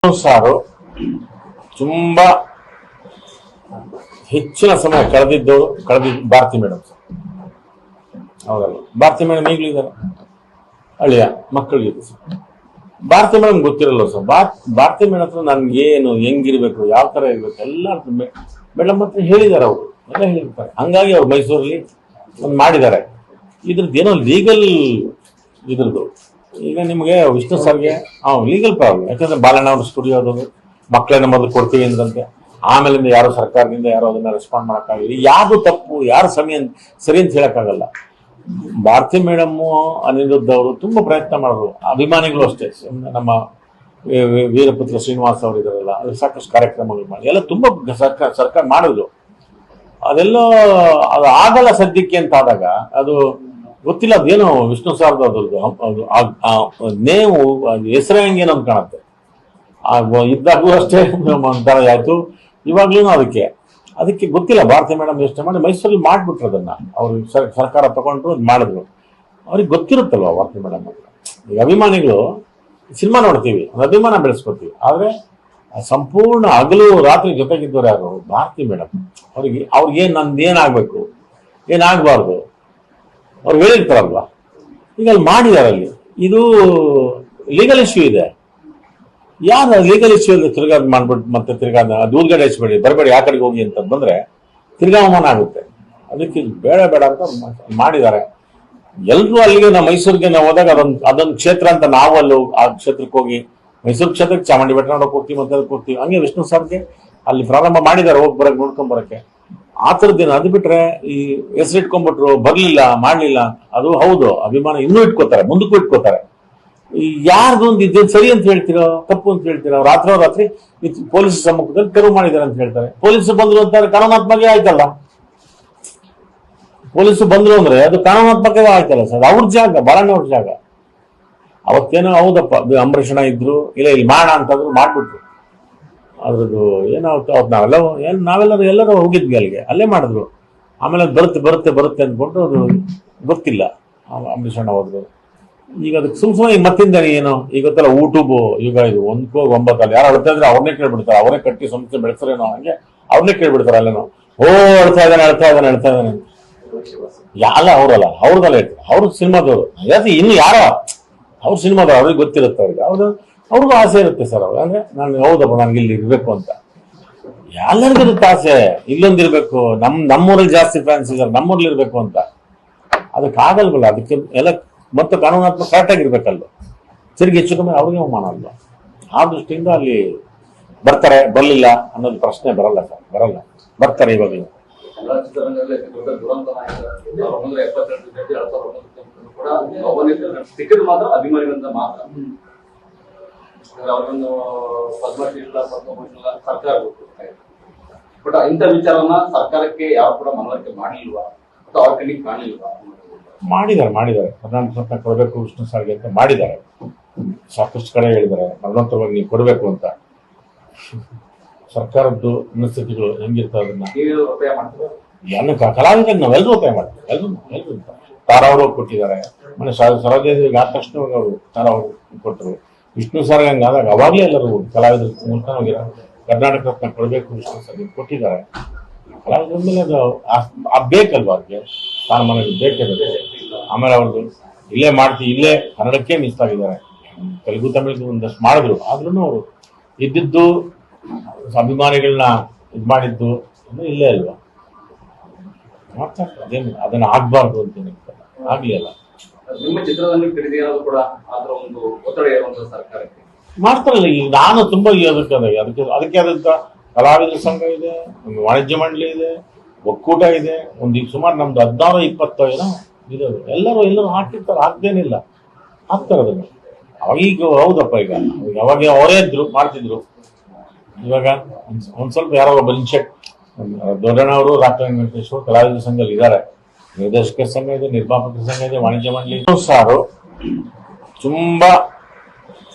ಸಾರು ತುಂಬಾ ಹೆಚ್ಚಿನ ಸಮಯ ಕಳೆದಿದ್ದು ಭಾರತಿ ಮೇಡಮ್ ಸರ್. ಹೌದಲ್ಲ, ಭಾರತಿ ಮೇಡಮ್ ಈಗಲೂ ಇದ್ದಾರೆ, ಅಳಿಯ ಮಕ್ಕಳಿಗೆ ಸರ್. ಭಾರತಿ ಮೇಡಮ್ ಗೊತ್ತಿರಲ್ಲ ಸರ್. ಭಾರತಿ ಮೇಡಮ್ ಹತ್ರ ನನ್ಗೆ ಏನು ಹೆಂಗಿರ್ಬೇಕು, ಯಾವ ತರ ಇರ್ಬೇಕು ಎಲ್ಲ ಮೇಡಮ್ ಹತ್ರ ಹೇಳಿದ್ದಾರೆ, ಅವರು ಎಲ್ಲ ಹೇಳಿರ್ತಾರೆ. ಹಂಗಾಗಿ ಅವ್ರು ಮೈಸೂರಲ್ಲಿ ಒಂದು ಮಾಡಿದ್ದಾರೆ. ಇದ್ರದ್ದು ಏನೋ ಲೀಗಲ್ ಇದ್ರದ್ದು ಈಗ ನಿಮಗೆ ವಿಷ್ಣು ಸರ್ಗೆ ಲೀಗಲ್ ಪ್ರಾಬ್ಲಮ್. ಯಾಕಂದ್ರೆ ಬಾಲಣ್ಣ ಅವ್ರ ಸ್ಟುಡಿಯೋ ಅದು ಮಕ್ಕಳನ್ನ ಮೊದಲು ಕೊಡ್ತೀವಿ ಅಂದ್ರಂತೆ, ಆಮೇಲಿಂದ ಯಾರು ಸರ್ಕಾರದಿಂದ ಯಾರು ಅದನ್ನ ರೆಸ್ಪಾಂಡ್ ಮಾಡೋಕ್ಕಾಗಲ್ಲ. ಯಾರು ತಪ್ಪು ಯಾರು ಸರಿ ಅಂತ ಹೇಳಕ್ಕಾಗಲ್ಲ. ಭಾರತಿ ಮೇಡಮ್ಮು ಅನಿರುದ್ಧ ಅವರು ತುಂಬಾ ಪ್ರಯತ್ನ ಮಾಡಿದ್ರು, ಅಭಿಮಾನಿಗಳು ಅಷ್ಟೇ. ನಮ್ಮ ವೀರಪುತ್ರ ಶ್ರೀನಿವಾಸ್ ಅವರು ಇದಾರಲ್ಲ, ಅದು ಸಾಕಷ್ಟು ಕಾರ್ಯಕ್ರಮಗಳು ಮಾಡಿ ಎಲ್ಲ ತುಂಬಾ ಸರ್ಕಾರ ಮಾಡಿದ್ರು. ಅದೆಲ್ಲ ಅದು ಆಗಲ್ಲ ಸದ್ಯಕ್ಕೆ ಅಂತ ಆದಾಗ ಅದು ಗೊತ್ತಿಲ್ಲ, ಅದೇನು ವಿಷ್ಣು ಸಾರ್ದು ಅದ್ರದ್ದು ನೇವು ಹೆಸರೇ ಹಂಗೇನೋ ಅಂತ ಕಾಣುತ್ತೆ. ಇದ್ದಾಗೂ ಅಷ್ಟೇ ಒಂಥರ ಆಯ್ತು. ಇವಾಗ್ಲೂ ಅದಕ್ಕೆ ಗೊತ್ತಿಲ್ಲ. ಭಾರತಿ ಮೇಡಮ್ ಯೋಚನೆ ಮಾಡಿ ಮೈಸೂರಲ್ಲಿ ಮಾಡ್ಬಿಟ್ರು ಅದನ್ನ. ಅವ್ರು ಸರ್ಕಾರ ತಗೊಂಡ್ರು ಅದು ಮಾಡಿದ್ರು. ಅವ್ರಿಗೆ ಗೊತ್ತಿರುತ್ತಲ್ವ ಭಾರತಿ ಮೇಡಮ್ ಅಂತ. ಈಗ ಅಭಿಮಾನಿಗಳು ಸಿನಿಮಾ ನೋಡ್ತೀವಿ, ಒಂದು ಅಭಿಮಾನ ಬೆಳೆಸ್ಕೊತೀವಿ, ಆದ್ರೆ ಸಂಪೂರ್ಣ ಹಗಲು ರಾತ್ರಿ ಜೊತೆಗಿದ್ದವ್ರು ಯಾರು? ಭಾರತಿ ಮೇಡಮ್. ಅವ್ರಿಗೆ ನಂದೇನಾಗ್ಬೇಕು ಏನಾಗಬಾರ್ದು ಅವ್ರು ಹೇಳಿರ್ತಾರಲ್ವಾ. ಈಗ ಅಲ್ಲಿ ಮಾಡಿದಾರೆ. ಅಲ್ಲಿ ಇದು ಲೀಗಲ್ ಇಶ್ಯೂ ಇದೆ. ಯಾರು ಲೀಗಲ್ ಇಶ್ಯೂ ಅಲ್ಲಿ ತಿರ್ಗಾ ಮಾಡ್ಬಿಟ್ಟು ಮತ್ತೆ ತಿರ್ಗಾ ದೂರ್ಗಡೆ ಹಚ್ಬೇಡಿ, ಬರಬೇಡಿ, ಆ ಕಡೆಗೆ ಹೋಗಿ ಅಂತ ಬಂದ್ರೆ ತಿರ್ಗಾ ಅವಮಾನ ಆಗುತ್ತೆ. ಅದಕ್ಕೆ ಬೇಡ ಅಂತ ಮಾಡಿದ್ದಾರೆ. ಎಲ್ರೂ ಅಲ್ಲಿಗೆ ನಾವು ಮೈಸೂರಿಗೆ ನಾವು ಹೋದಾಗ ಅದೊಂದು ಕ್ಷೇತ್ರ ಅಂತ ನಾವು ಅಲ್ಲಿ ಆ ಕ್ಷೇತ್ರಕ್ಕೆ ಹೋಗಿ ಮೈಸೂರು ಕ್ಷೇತ್ರಕ್ಕೆ ಚಾಮುಂಡಿ ಬೆಟ್ಟ ನೋಡೋಕೆ ಹೋಗ್ತೀವಿ, ಮತ್ತೆ ಅದಕ್ಕೆ ಹೋಗ್ತೀವಿ. ಹಂಗೆ ವಿಷ್ಣು ಸರ್ಗೆ ಅಲ್ಲಿ ಪ್ರಾರಂಭ ಮಾಡಿದ್ದಾರೆ, ಹೋಗಿ ಬರಕ್ ನೋಡ್ಕೊಂಡ್ ಬರಕ್ಕೆ. ಆ ಥರದ್ದೇನು. ಅದು ಬಿಟ್ರೆ ಈ ಹೆಸರು ಇಟ್ಕೊಂಡ್ಬಿಟ್ರು, ಬರ್ಲಿಲ್ಲ ಮಾಡ್ಲಿಲ್ಲ, ಅದು ಹೌದು ಅಭಿಮಾನ ಇನ್ನೂ ಇಟ್ಕೋತಾರೆ, ಮುಂದಕ್ಕೂ ಇಟ್ಕೋತಾರೆ. ಯಾರ್ದೊಂದು ಇದೇನು ಸರಿ ಅಂತ ಹೇಳ್ತೀರೋ ತಪ್ಪು ಅಂತ ಹೇಳ್ತೀರೋ? ರಾತ್ರಿ ಪೊಲೀಸ್ ಸಮ್ಮುಖದಲ್ಲಿ ತೆರವು ಮಾಡಿದ್ದಾರೆ ಅಂತ ಹೇಳ್ತಾರೆ. ಪೊಲೀಸರು ಬಂದ್ರು ಅಂತಾರೆ, ಕಾನೂನಾತ್ಮಕ ಆಯ್ತಲ್ಲ. ಪೊಲೀಸರು ಬಂದ್ರು ಅಂದ್ರೆ ಅದು ಕಾನೂನಾತ್ಮಕವೇ ಆಯ್ತಲ್ಲ ಸರ್. ಅವ್ರ ಜಾಗ, ಬಾಳಣ್ಣ ಅವ್ರ ಜಾಗ. ಅವತ್ತೇನೋ ಹೌದಪ್ಪ ಅಂಬರೀಷಣ ಇದ್ರು, ಇಲ್ಲ ಇಲ್ಲಿ ಮಾಡೋಣ ಅಂತಂದ್ರು, ಮಾಡ್ಬಿಟ್ರು. ಅದ್ರದ್ದು ಏನಾಗುತ್ತೆ ಅವ್ರು ನಾವೆಲ್ಲರೂ ಹೋಗಿದ್ವಿ ಅಲ್ಲಿಗೆ, ಅಲ್ಲೇ ಮಾಡಿದ್ರು. ಆಮೇಲೆ ಅದು ಬರುತ್ತೆ ಅಂದ್ಕೊಂಡು ಅದು ಗೊತ್ತಿಲ್ಲ. ಅಂಬರೀಷಣ್ಣ ಹೋದ್ರು. ಈಗ ಅದಕ್ಕೆ ಸುಮ್ಮನೆ ಈಗ ಮತ್ತಿಂದ ಏನು ಈಗ ಗೊತ್ತಲ್ಲ, ಯೂಟ್ಯೂಬ್ ಈಗ ಇದು 1-9 ಯಾರು ಅಳ್ತಾ ಇದ್ರೆ ಅವ್ರನ್ನೇ ಕೇಳ್ಬಿಡ್ತಾರೆ. ಅವರೇ ಕಟ್ಟಿ ಸಂಸ್ಥೆ ಬೆಳೆಸ್ರೇನೋ ಹಂಗೆ ಅವ್ರನ್ನೇ ಕೇಳ್ಬಿಡ್ತಾರೆ. ಅಲ್ಲೇನೋ ಅಳ್ತಾ ಇದ್ದಾನೆ ಅಲ್ಲ, ಅವ್ರದಲ್ಲ ಹೇಳ್ತಾರೆ. ಅವ್ರ ಸಿನಿಮಾದವರು ಇನ್ನು ಯಾರೋ ಅವ್ರ ಸಿನಿಮಾದವ್ರು, ಅವ್ರಿಗೆ ಗೊತ್ತಿರುತ್ತೆ. ಅವ್ರಿಗೂ ಆಸೆ ಇರುತ್ತೆ ಸರ್. ಅವ್ರು ಅಂದ್ರೆ ನಾನು ಹೌದಪ್ಪ ನನ್ಗೆ ಇಲ್ಲಿ ಇರ್ಬೇಕು ಅಂತ ಎಲ್ಲರಿಗೂ ಇರುತ್ತೆ ಆಸೆ. ಇಲ್ಲೊಂದಿರ್ಬೇಕು, ನಮ್ಮೂರಲ್ಲಿ ಜಾಸ್ತಿ ಫ್ಯಾನ್ಸ್ ಇದ್ದಾರೆ, ನಮ್ಮೂರಲ್ಲಿ ಇರ್ಬೇಕು ಅಂತ. ಅದಕ್ಕೆ ಆಗಲ್ವಲ್ಲ. ಅದಕ್ಕೆ ಎಲ್ಲ ಮತ್ತು ಕಾನೂನಾತ್ಮಕ ಕರೆಕ್ಟ್ ಆಗಿರ್ಬೇಕಲ್ವ. ತಿರುಗಿ ಹೆಚ್ಚು ಕಮ್ಮಿ ಅವ್ರಿಗೆ ಅವಮಾನ ಅಲ್ವ. ಆ ದೃಷ್ಟಿಯಿಂದ ಅಲ್ಲಿ ಬರ್ತಾರೆ, ಬರಲಿಲ್ಲ ಅನ್ನೋದು ಪ್ರಶ್ನೆ ಬರಲ್ಲ ಸರ್, ಬರಲ್ಲ. ಬರ್ತಾರೆ ಇವಾಗಲೂ. ಬಟ್ ಇಂಥ ವಿಚಾರನ ಸರ್ಕಾರಕ್ಕೆ ಯಾವ ಕೂಡ ಮನವರಿಕೆ ಮಾಡಲಿಲ್ವಾ ಅಥವಾ ಅವ್ರ ಕಣ್ಣಿಗೆ ಕಾಣಲಿಲ್ವಾ? ಮಾಡಿದ್ದಾರೆ. ಕರ್ನಾಟಕ ರತ್ನ ಕೊಡಬೇಕು ವಿಷ್ಣು ಸರ್ಗೆ ಅಂತ ಮಾಡಿದ್ದಾರೆ. ಸಾಕಷ್ಟು ಕಡೆ ಹೇಳಿದ್ದಾರೆ ಮರಣೋತ್ತರವಾಗಿ ನೀವು ಕೊಡಬೇಕು ಅಂತ. ಸರ್ಕಾರದ್ದು ಮನಸ್ಥಿತಿಗಳು ಹೆಂಗಿರ್ತವೆ ಅದನ್ನ ಕಲಾವಿದರಿಗೆ ನಾವೆಲ್ಲರೂ ಒತ್ತಾಯ ಮಾಡ್ತೀವಿ. ಎಲ್ಲರೂ ತಾರಾ ಅವರು ಕೊಟ್ಟಿದ್ದಾರೆ. ಮನೆ ಸರೋಜದೇವಿಗೆ ಆದ ತಕ್ಷಣ ಅವರು ತಾರಾ ಅವರು ಕೊಟ್ಟರು. ವಿಷ್ಣು ಸರ್ ಹಂಗಾದಾಗ ಅವಾಗಲೇ ಎಲ್ಲರೂ ಕಲಾವಿದ್ರ ಮೂಲಕ ಹೋಗಿರೋ ಕರ್ನಾಟಕ ರತ್ನ ಕೊಡಬೇಕು ವಿಷ್ಣು ಸರ್ಗೆ ಕೊಟ್ಟಿದ್ದಾರೆ. ಕಲಾವಿದ್ರ ಮೇಲೆ ಅದು ಬೇಕಲ್ವಾ, ಅವ್ರಿಗೆ ಸ್ಥಾನಮಾನಗಳು ಬೇಕೇ ಬೇಕು. ಆಮೇಲೆ ಅವ್ರದ್ದು ಇಲ್ಲೇ ಕನ್ನಡಕ್ಕೆ ಮೀಸಲಾಗಿದ್ದಾರೆ. ತೆಲುಗು ತಮಿಳಿಗೆ ಒಂದಷ್ಟು ಮಾಡಿದ್ರು, ಆದ್ರೂ ಅವರು ಇದ್ದಿದ್ದು ಅಭಿಮಾನಿಗಳನ್ನ ಇದು ಮಾಡಿದ್ದು ಇಲ್ಲೇ ಅಲ್ವಾ. ಅದೇನು ಅದನ್ನ ಆಗ್ಬಾರ್ದು ಅಂತ ಆಗ್ಲಿ ಅಲ್ಲ. ನಿಮ್ಮ ಚಿತ್ರದಲ್ಲಿ ಕೂಡ ಆತರ ಒಂದು ಒತ್ತಡ ಇರುವಂತಹ ಸರ್ಕಾರಕ್ಕೆ ಮಾಡ್ತಾರಲ್ಲ. ಈಗ ನಾನು ತುಂಬಾ ಅದಕ್ಕೆ ಆದಂತ ಕಲಾವಿದರ ಸಂಘ ಇದೆ, ವಾಣಿಜ್ಯ ಮಂಡಳಿ ಇದೆ, ಒಕ್ಕೂಟ ಇದೆ. ಈಗ ಸುಮಾರು ನಮ್ದು 16-20 ಏನೋ ಇದಾವೆ. ಎಲ್ಲರೂ ಹಾಕಿರ್ತಾರೆ, ಹಾಕ್ದೇನಿಲ್ಲ, ಹಾಕ್ತಾರೆ ಅದನ್ನು. ಈಗ ಹೌದಪ್ಪ, ಈಗ ಅವಾಗ ಅವರೇ ಇದ್ರು ಮಾಡ್ತಿದ್ರು. ಇವಾಗ ಒಂದ್ ಸ್ವಲ್ಪ ಯಾರೋ ಒಬ್ಬ ದೊಡ್ಡಣ್ಣವರು, ರಾಷ್ಟ್ರ ವೆಂಕಟೇಶ್ವರ ಕಲಾವಿದರ ಸಂಘದಲ್ಲಿ ಇದ್ದಾರೆ. ನಿರ್ದೇಶಕರ ಸಂಘ ಇದೆ, ನಿರ್ಮಾಪಕರ ಸಂಘ ಇದೆ, ವಾಣಿಜ್ಯ ಮಂಡಳಿ. ಸಾರು ತುಂಬಾ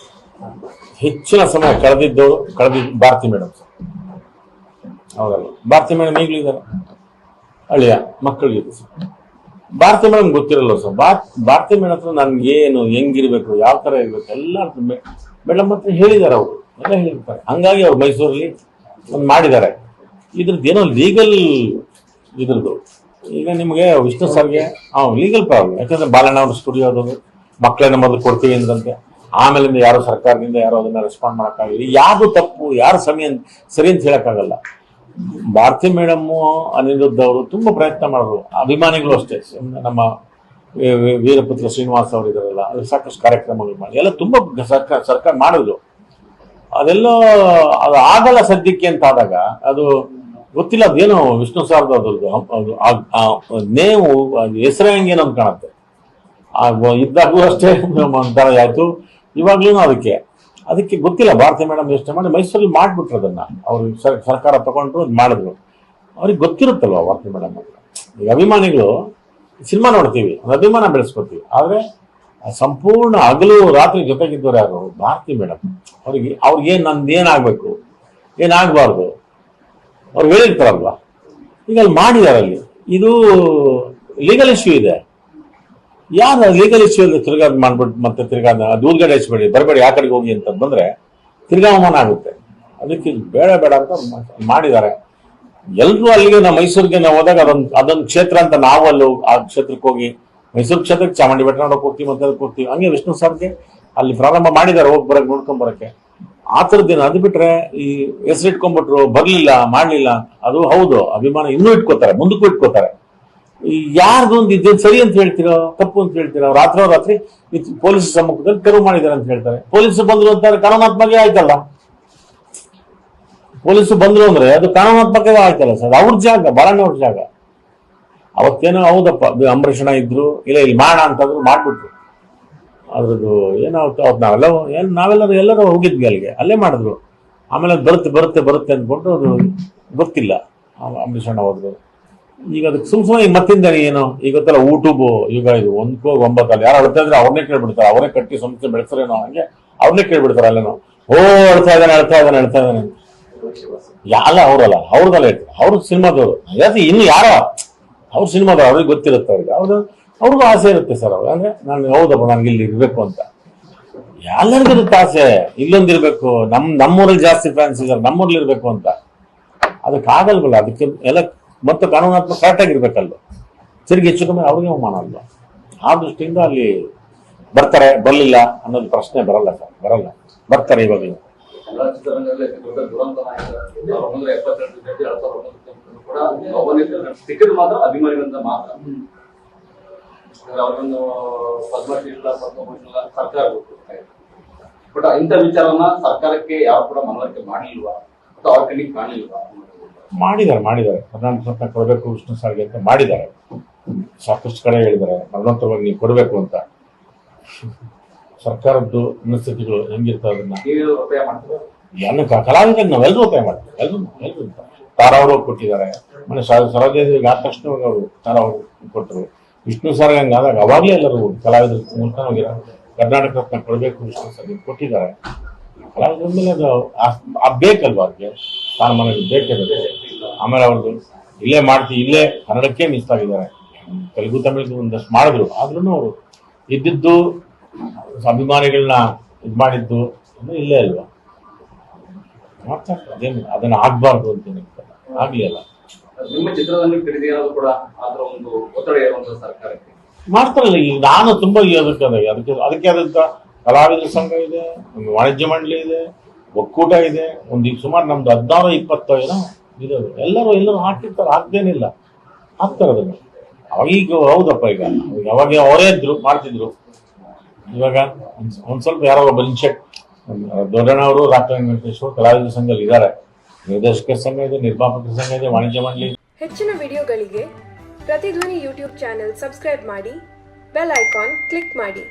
ಹೆಚ್ಚಿನ ಸಮಯ ಕಳೆದಿದ್ದು ಭಾರತಿ ಮೇಡಮ್ ಸರ್. ಹೌದಲ್ಲ, ಭಾರತಿ ಮೇಡಮ್ ಈಗಲೂ ಇದ್ದಾರೆ, ಅಳಿಯ ಮಕ್ಕಳಿಗೆ ಸರ್. ಭಾರತಿ ಮೇಡಮ್ ಗೊತ್ತಿರಲ್ಲ ಸರ್. ಭಾರತಿ ಮೇಡಮ್ ಹತ್ರ ನನ್ಗೆ ಏನು ಹೆಂಗಿರ್ಬೇಕು ಯಾವ ತರ ಇರ್ಬೇಕು ಎಲ್ಲ ಮೇಡಮ್ ಹತ್ರ ಹೇಳಿದ್ದಾರೆ ಅವರು. ಎಲ್ಲ ಹೇಳಿರ್ತಾರೆ. ಹಂಗಾಗಿ ಅವ್ರು ಮೈಸೂರಲ್ಲಿ ಒಂದು ಮಾಡಿದ್ದಾರೆ. ಇದ್ರದ್ದು ಏನೋ ಲೀಗಲ್ ಇದ್ರದ್ದು ಈಗ ನಿಮಗೆ ವಿಷ್ಣು ಸರ್ಗೆ ಲೀಗಲ್ ಪ್ರಾಬ್ಲಮ್. ಯಾಕಂದ್ರೆ ಬಾಲಣ್ಣ ಅವ್ರ ಸ್ಟುಡಿಯೋದು ಮಕ್ಕಳನ್ನ ಮೊದಲು ಕೊಡ್ತೀವಿ ಅಂದ್ರಂತೆ, ಆಮೇಲಿಂದ ಯಾರು ಸರ್ಕಾರದಿಂದ ಯಾರು ಅದನ್ನ ರೆಸ್ಪಾಂಡ್ ಮಾಡೋಕ್ಕಾಗಲ್ಲ. ಯಾವುದು ತಪ್ಪು ಯಾರು ಸರಿ ಅಂತ ಹೇಳಕ್ಕಾಗಲ್ಲ. ಭಾರತಿ ಮೇಡಮ್ಮು ಅನಿರುದ್ಧ ಅವರು ತುಂಬಾ ಪ್ರಯತ್ನ ಮಾಡಿದ್ರು, ಅಭಿಮಾನಿಗಳು ಅಷ್ಟೇ. ನಮ್ಮ ವೀರಪುತ್ರ ಶ್ರೀನಿವಾಸ್ ಅವರು ಇದಾರಲ್ಲ, ಅದು ಸಾಕಷ್ಟು ಕಾರ್ಯಕ್ರಮಗಳು ಮಾಡಿ ಎಲ್ಲ ತುಂಬಾ ಸರ್ಕಾರ ಮಾಡಿದ್ರು. ಅದೆಲ್ಲ ಅದು ಆಗಲ್ಲ ಸದ್ಯಕ್ಕೆ ಅಂತ ಆದಾಗ ಅದು ಗೊತ್ತಿಲ್ಲ, ಅದೇನು ವಿಷ್ಣು ಸಾರ್ದು ಅದ್ರದ್ದು ನೇವು ಹೆಸರೇ ಹಂಗೇನು ಅಂತ ಕಾಣುತ್ತೆ. ಇದ್ದಾಗೂ ಅಷ್ಟೇ ಒಂಥರ ಆಯ್ತು, ಇವಾಗ್ಲೂ ಅದಕ್ಕೆ ಗೊತ್ತಿಲ್ಲ. ಭಾರತಿ ಮೇಡಮ್ ಯೋಚನೆ ಮಾಡಿ ಮೈಸೂರಲ್ಲಿ ಮಾಡ್ಬಿಟ್ರು ಅದನ್ನ. ಅವ್ರು ಸರ್ಕಾರ ತಗೊಂಡ್ರು ಅದು ಮಾಡಿದ್ರು. ಅವ್ರಿಗೆ ಗೊತ್ತಿರುತ್ತಲ್ವ ಭಾರತಿ ಮೇಡಮ್. ಈಗ ಅಭಿಮಾನಿಗಳು ಸಿನಿಮಾ ನೋಡ್ತೀವಿ, ಒಂದು ಅಭಿಮಾನ ಬೆಳೆಸ್ಕೊತೀವಿ, ಆದ್ರೆ ಸಂಪೂರ್ಣ ಹಗಲು ರಾತ್ರಿ ಜೊತೆಗಿದ್ದವ್ರು ಯಾರು? ಭಾರತಿ ಮೇಡಮ್. ಅವ್ರಿಗೆ ನಂದೇನಾಗ್ಬೇಕು ಏನಾಗಬಾರ್ದು ಅವ್ರು ಹೇಳಿರ್ತಾರಲ್ವಾ. ಈಗ ಅಲ್ಲಿ ಮಾಡಿದಾರೆ. ಅಲ್ಲಿ ಇದು ಲೀಗಲ್ ಇಶ್ಯೂ ಇದೆ. ಯಾರು ಲೀಗಲ್ ಇಶ್ಯೂ ಅಲ್ಲಿ ತಿರ್ಗಾ ಮಾಡ್ಬಿಟ್ಟು ಮತ್ತೆ ತಿರ್ಗಾ ದೂರ್ಗಡೆ ಹಚ್ಬೇಡಿ, ಬರಬೇಡಿ, ಆ ಕಡೆಗೆ ಹೋಗಿ ಅಂತ ಬಂದ್ರೆ ತಿರ್ಗಾ ಅವಮಾನ ಆಗುತ್ತೆ. ಅದಕ್ಕೆ ಬೇಡ ಅಂತ ಮಾಡಿದ್ದಾರೆ. ಎಲ್ರೂ ಅಲ್ಲಿಗೆ ನಾವು ಮೈಸೂರಿಗೆ ನಾವು ಹೋದಾಗ ಅದೊಂದು ಕ್ಷೇತ್ರ ಅಂತ ನಾವು ಅಲ್ಲೂ ಆ ಕ್ಷೇತ್ರಕ್ಕೆ ಹೋಗಿ ಮೈಸೂರು ಕ್ಷೇತ್ರಕ್ಕೆ ಚಾಮುಂಡಿ ಬೆಟ್ಟ ನೋಡಕ್ ಹೋಗ್ತೀವಿ, ಮತ್ತೆ ಅದಕ್ಕೆ ಹೋಗ್ತೀವಿ. ಹಂಗೆ ವಿಷ್ಣು ಸರ್ಗೆ ಅಲ್ಲಿ ಪ್ರಾರಂಭ ಮಾಡಿದ್ದಾರೆ, ಹೋಗಿ ಬರಕ್ ನೋಡ್ಕೊಂಡ್ ಬರಕ್ಕೆ. ಆ ಥರದ್ದೇನು ಅದು ಬಿಟ್ರೆ ಈ ಹೆಸರು ಇಟ್ಕೊಂಡ್ಬಿಟ್ರು ಬರ್ಲಿಲ್ಲ ಮಾಡ್ಲಿಲ್ಲ, ಅದು ಹೌದು ಅಭಿಮಾನ ಇನ್ನೂ ಇಟ್ಕೋತಾರೆ, ಮುಂದಕ್ಕೂ ಇಟ್ಕೋತಾರೆ. ಯಾರ್ದೊಂದು ಇದೇನು ಸರಿ ಅಂತ ಹೇಳ್ತೀರೋ ತಪ್ಪು ಅಂತ ಹೇಳ್ತೀರೋ? ರಾತ್ರಿ ಪೊಲೀಸ್ ಸಮ್ಮುಖದಲ್ಲಿ ತೆರವು ಮಾಡಿದ್ದಾರೆ ಅಂತ ಹೇಳ್ತಾರೆ. ಪೊಲೀಸರು ಬಂದ್ರು ಅಂತಾರೆ, ಕಾನೂನಾತ್ಮಕ ಆಯ್ತಲ್ಲ. ಪೊಲೀಸರು ಬಂದ್ರು ಅಂದ್ರೆ ಅದು ಕಾನೂನಾತ್ಮಕ ಆಯ್ತಲ್ಲ ಸರ್. ಅವ್ರ ಜಾಗ, ಬಾಳಣ್ಣ ಅವ್ರ ಜಾಗ. ಅವತ್ತೇನೋ ಹೌದಪ್ಪ ಅಂಬರೀಷಣ ಇದ್ರು, ಇಲ್ಲ ಇಲ್ಲಿ ಮಾಡೋಣ ಅಂತಂದ್ರು ಮಾಡ್ಬಿಟ್ರು. ಅದ್ರದ್ದು ಏನಾಗುತ್ತೆ ಅವ್ರು ನಾವೆಲ್ಲರೂ ಹೋಗಿದ್ವಿ ಅಲ್ಲಿಗೆ, ಅಲ್ಲೇ ಮಾಡಿದ್ರು. ಆಮೇಲೆ ಅದು ಬರುತ್ತೆ ಅಂದ್ಕೊಂಡು ಅದು ಗೊತ್ತಿಲ್ಲ. ಅಂಬರೀಷಣ್ಣ ಹೋದ್ರು. ಈಗ ಅದಕ್ಕೆ ಸುಮ್ಮನೆ ಮತ್ತಿಂದ ಏನು ಈಗ ಗೊತ್ತಲ್ಲ, ಯೂಟ್ಯೂಬ್ ಈಗ ಇದು 1 ಅಲ್ಲಿ ಯಾರು ಅಳ್ತಾ ಇದ್ರೆ ಅವ್ರನ್ನೇ ಕೇಳ್ಬಿಡ್ತಾರೆ, ಅವರೇ ಕಟ್ಟಿ ಸಂಸ್ಥೆ ಬೆಳೆಸ್ರೇನೋ ಹಂಗೆ ಅವ್ರನ್ನೇ ಕೇಳ್ಬಿಡ್ತಾರೆ. ಅಲ್ಲೇನೋ ಅಳ್ತಾ ಇದ್ದಾನೆ ಅಲ್ಲ ಅವ್ರದಲ್ಲ ಹೇಳ್ತಾರೆ. ಅವ್ರ ಸಿನಿಮಾದವರು ಇನ್ನು ಯಾರೋ ಅವ್ರ ಸಿನಿಮಾದವ್ರು, ಅವ್ರಿಗೆ ಗೊತ್ತಿರುತ್ತೆ. ಅವ್ರಿಗೂ ಆಸೆ ಇರುತ್ತೆ ಸರ್. ಅವ್ರು ಅಂದ್ರೆ ನಾನು ಹೌದಪ್ಪ ನನ್ಗೆ ಇಲ್ಲಿ ಇರ್ಬೇಕು ಅಂತ ಎಲ್ಲರಿಗಿರುತ್ತೆ ಆಸೆ. ಇಲ್ಲೊಂದಿರ್ಬೇಕು, ನಮ್ಮೂರಲ್ಲಿ ಜಾಸ್ತಿ ಫ್ಯಾನ್ಸ್ ಇದ್ದಾರೆ, ನಮ್ಮೂರಲ್ಲಿ ಇರ್ಬೇಕು ಅಂತ. ಅದಕ್ಕೆ ಆಗಲ್ವಲ್ಲ. ಅದಕ್ಕೆ ಎಲ್ಲ ಮತ್ತು ಕಾನೂನಾತ್ಮಕ ಕರೆಕ್ಟ್ ಆಗಿರ್ಬೇಕಲ್ವ. ತಿರುಗಿ ಹೆಚ್ಚು ಕಮ್ಮಿ ಅವ್ರಿಗೆ ಅವಮಾನ ಅಲ್ವ. ಆ ದೃಷ್ಟಿಯಿಂದ ಅಲ್ಲಿ ಬರ್ತಾರೆ ಬರಲಿಲ್ಲ ಅನ್ನೋದು ಪ್ರಶ್ನೆ ಬರಲ್ಲ ಸರ್, ಬರಲ್ಲ. ಬರ್ತಾರೆ ಇವಾಗಲೂ. ಎಲ್ಲ ಚಿತ್ರರಂಗದಲ್ಲಿ ದೊಡ್ಡ ದುರಂತ ಕೂಡ ಟಿಕೆಟ್ ಮಾತ್ರ ಅಭಿಮಾನಿಗಳಿಂದ ಮಾತ್ರ. ಅವರನ್ನು ಪದ್ಮಶ್ರೀ ಸರ್ಕಾರ ಗೊತ್ತಿರುತ್ತೆ. ಬಟ್ ಇಂಥ ವಿಚಾರವನ್ನ ಸರ್ಕಾರಕ್ಕೆ ಯಾವ ಕೂಡ ಮನವರಿಕೆ ಮಾಡಲಿಲ್ವಾ ಅಥವಾ ಅವ್ರ ಕಣ್ಣಿಗೆ ಕಾಣಲಿಲ್ವಾ? ಮಾಡಿದ್ದಾರೆ. ಕರ್ನಾಟಕ ರತ್ನ ಕೊಡಬೇಕು ವಿಷ್ಣು ಸರ್ಗೆ ಅಂತ ಮಾಡಿದ್ದಾರೆ. ಸಾಕಷ್ಟು ಕಡೆ ಹೇಳಿದ್ದಾರೆ ಮರಣೋತ್ತರವಾಗಿ ನೀವು ಕೊಡಬೇಕು ಅಂತ. ಸರ್ಕಾರದ್ದು ಮನಸ್ಥಿತಿಗಳು ಹೆಂಗಿರ್ತಾವ ಅದನ್ನ ಕಲಾವಿದರಿಗೆ ನಾವೆಲ್ಲರೂ ಉಪಾಯ ಮಾಡ್ತೀವಿ. ಎಲ್ಲರೂ ತಾರಾ ಅವರು ಕೊಟ್ಟಿದ್ದಾರೆ. ಮನೆ ಸರೋಜದೇವಿಗೆ ಆದ ತಕ್ಷಣ ಅವರು ತಾರಾ ಅವರು ಕೊಟ್ಟರು. ವಿಷ್ಣು ಸರ್ ಹಂಗಾದಾಗ ಅವಾಗಲೇ ಎಲ್ಲರೂ ಕಲಾವಿದರ ಮೂಲಕ ಹೋಗಿರ ಕರ್ನಾಟಕ ರತ್ನ ಕೊಡಬೇಕು ವಿಷ್ಣು ಸರ್ಗೆ ಕೊಟ್ಟಿದ್ದಾರೆ. ಕಲಾವಿದರ ಮೇಲೆ ಅದು ಬೇಕಲ್ವಾ, ಅವ್ರಿಗೆ ಸ್ಥಾನಮಾನ ಬೇಕೇ ಬೇಕು. ಆಮೇಲೆ ಅವ್ರದ್ದು ಇಲ್ಲೇ ಕನ್ನಡಕ್ಕೆ ಮೀಸಲಾಗಿದ್ದಾರೆ. ತೆಲುಗು ತಮಿಳಿಗೆ ಒಂದಷ್ಟು ಮಾಡಿದ್ರು, ಆದ್ರೂ ಅವರು ಇದ್ದಿದ್ದು ಅಭಿಮಾನಿಗಳನ್ನ ಇದು ಮಾಡಿದ್ದು ಇಲ್ಲೇ ಅಲ್ವಾ. ಅದೇನು ಅದನ್ನ ಆಗ್ಬಾರ್ದು ಅಂತ ಆಗ್ಲಿ ಅಲ್ಲ. ನಿಮ್ಮ ಚಿತ್ರದಲ್ಲಿ ಕೂಡ ಆತರ ಒಂದು ಒತ್ತಡ ಇರುವಂತಹ ಸರ್ಕಾರಕ್ಕೆ ಮಾಡ್ತಾರಲ್ಲ. ಈಗ ನಾನು ತುಂಬಾ ಅದಕ್ಕೆ ಆದಂತ ಕಲಾವಿದರ ಸಂಘ ಇದೆ, ಒಂದು ವಾಣಿಜ್ಯ ಮಂಡಳಿ ಇದೆ, ಒಕ್ಕೂಟ ಇದೆ. ಈಗ ಸುಮಾರು ನಮ್ದು 16-20 ಏನೋ ಇದಾವೆ. ಎಲ್ಲರೂ ಹಾಕಿರ್ತಾರೆ, ಹಾಕ್ದೇನಿಲ್ಲ, ಹಾಕ್ತಾರೆ ಅದನ್ನ. ಅವಾಗೀಗ ಹೌದಪ್ಪ, ಈಗ ಅವಾಗ ಅವರೇ ಇದ್ರು ಮಾಡ್ತಿದ್ರು. ಇವಾಗ ಒಂದ್ ಸ್ವಲ್ಪ ಯಾರೋ ಒಬ್ಬ ಇನ್ಶೆಟ್ ದೊಡ್ಡಣ್ಣ ಅವರು, ರಾಷ್ಟ್ರ ವೆಂಕಟೇಶ್ವರ ಕಲಾವಿದರ ಸಂಘದಲ್ಲಿ ಇದ್ದಾರೆ. ನಿರ್ದೇಶಕರ ಸಂಘ ಇದೆ, ನಿರ್ಮಾಪಕರ ಸಂಘ ಇದೆ, ವಾಣಿಜ್ಯ ಮಂಡಳಿ. ಹೆಚ್ಚಿನ ವಿಡಿಯೋಗಳಿಗೆ ಪ್ರತಿಧ್ವನಿ ಯೂಟ್ಯೂಬ್ ಚಾನೆಲ್ ಸಬ್ಸ್ಕ್ರೈಬ್ ಮಾಡಿ, ಬೆಲ್ ಐಕಾನ್ ಕ್ಲಿಕ್ ಮಾಡಿ.